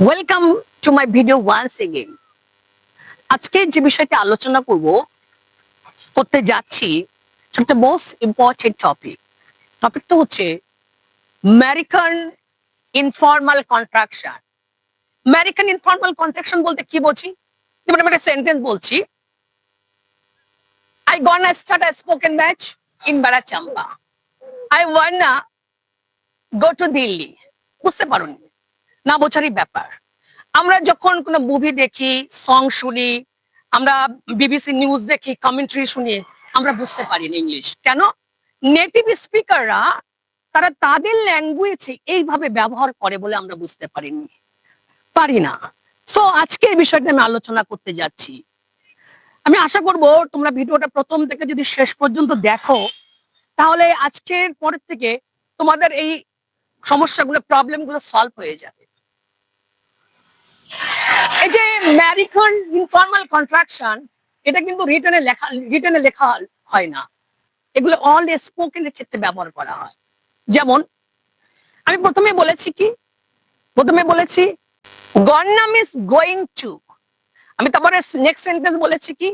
Welcome to my video once again. আজকে যে বিষয়টা আলোচনা করতে যাচ্ছি সেটা মোস্ট ইম্পর্টেন্ট টপিকটা হচ্ছে American informal contraction. American informal contraction বলতে কি বলছি? যেমন আমি একটা সেন্টেন্স বলছি, I gonna start a spoken match in বারাচাম্বা, I wanna go to Delhi. বুঝতে পারোনি? না বোঝারই ব্যাপার। আমরা যখন কোনো মুভি দেখি, সং শুনি, আমরা বিবিসি নিউজ দেখি, কমেন্ট্রি শুনি, আমরা বুঝতে পারি না ইংলিশ। কেন? নেটিভ স্পিকাররা তারা তাদের ল্যাঙ্গুয়েজে এইভাবে ব্যবহার করে বলে আমরা বুঝতে পারি না। সো আজকে এই বিষয়টা আমি আলোচনা করতে যাচ্ছি। আমি আশা করব তোমরা ভিডিওটা প্রথম থেকে যদি শেষ পর্যন্ত দেখো, তাহলে আজকের পরের থেকে তোমাদের এই সমস্যাগুলো, প্রবলেমগুলো সলভ হয়ে যাবে। এই যে আমেরিকান ইনফর্মাল কন্ট্রাকশন, এটা কিন্তু রিটেনে লেখা হয় না, এগুলো অল স্পোকেন এর ক্ষেত্রে ব্যবহার করা হয়। যেমন আমি প্রথমে বলেছি গন্না মিস গোয়িং টু। আমি তারপরে নেক্সট সেন্টেন্স বলেছি কি,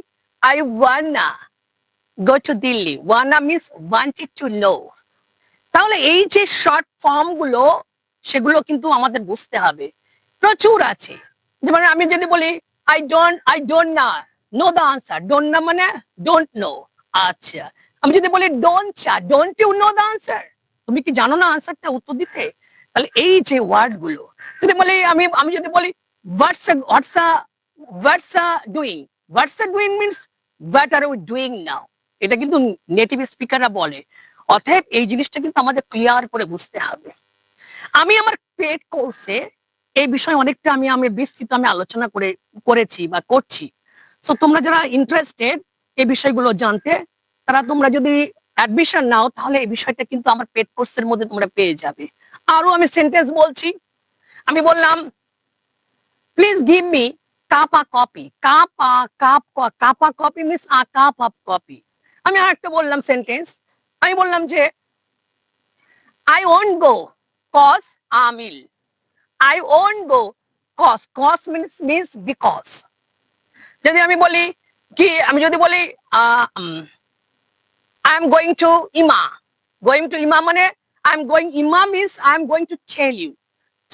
I wanna go to Delhi. ওয়ান্না miss wanted to know. তাহলে এই যে শর্ট ফর্ম গুলো, সেগুলো কিন্তু আমাদের বুঝতে হবে। প্রচুর আছে। যেমন আমি যদি বলি I don't know the answer. Don't না মানে ডোন্ট নো। আচ্ছা, আমি যদি বলি don't you know the answer, তুমি কি জানো না আনসারটা, উত্তর দিতে? তাহলে এই যে ওয়ার্ড গুলো যদি বলি, আমি যদি বলি what's doing, means what are you doing now. এটা কিন্তু নেটিভ স্পিকাররা বলে। অতএব এই জিনিসটা কিন্তু আমাদের ক্লিয়ার করে বুঝতে হবে। আমি আমার পেড কোর্সে এই বিষয়ে অনেকটা আমি বিস্তৃত আলোচনা করেছি বা করছি। সো তোমরা যারা ইন্টারেস্টেড এই বিষয়গুলো জানতে, তারা তোমরা যদি অ্যাডমিশন নাও, তাহলে এই বিষয়টা কিন্তু আমার পেড কোর্সের মধ্যে তোমরা পেয়ে যাবে। আরো আমি সেন্টেন্স বলছি। আমি বললাম প্লিজ গিভ মি কাপা কপি। কাপা copy means a cup of copy. আমি আরেকটা বললাম সেন্টেন্স। আমি বললাম যে I won't go cause Amil. I won't go cause. Cause means because. যদি আমি বলি কি, আমি যদি বলি I am going to Ima. Going to Ima মানে Ima means I am going to tell you.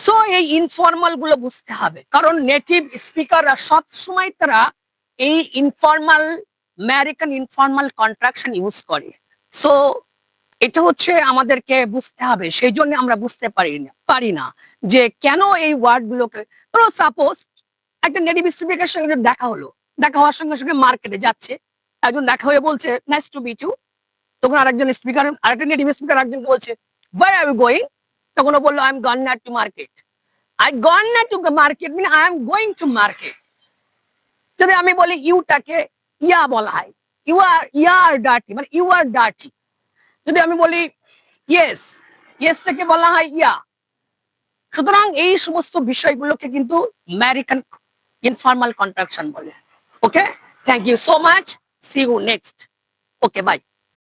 So এই ইনফর্মাল গুলো বুঝতে হবে, কারণ নেটিভ স্পিকাররা সব সময় তারা এই আমেরিকান ইনফর্মাল কন্ট্রাকশন ইউজ করে। সো এটা হচ্ছে আমাদেরকে বুঝতে হবে। সেই জন্য আমরা বুঝতে পারি না যে কেন এই ওয়ার্ড গুলোকে। ধরো সাপোজ একটা নেটিভ স্পিকারের সঙ্গে দেখা হওয়ার সঙ্গে সঙ্গে মার্কেটে যাচ্ছে, একজন দেখা হয়ে বলছে নাইস টু মিট ইউ। তখন আরেকটা নেটিভ স্পিকার একজনকে বলছে where are you going? তখন ও বললো I am gonna to market. I gonna to market মানে I am going to market. যদি আমি বলি ইউটাকে ইয়া বলা হয়, ইউ আর ডার্টি মানে ইউ আর ডার্টি। যদি আমি বলি ইয়েসটাকে বলা হয় ইয়া। সুতরাং এই সমস্ত বিষয়গুলোকে কিন্তু আমেরিকান ইনফর্মাল কন্ট্রাকশন বলে। Okay, thank you so much, see you next. Okay, by.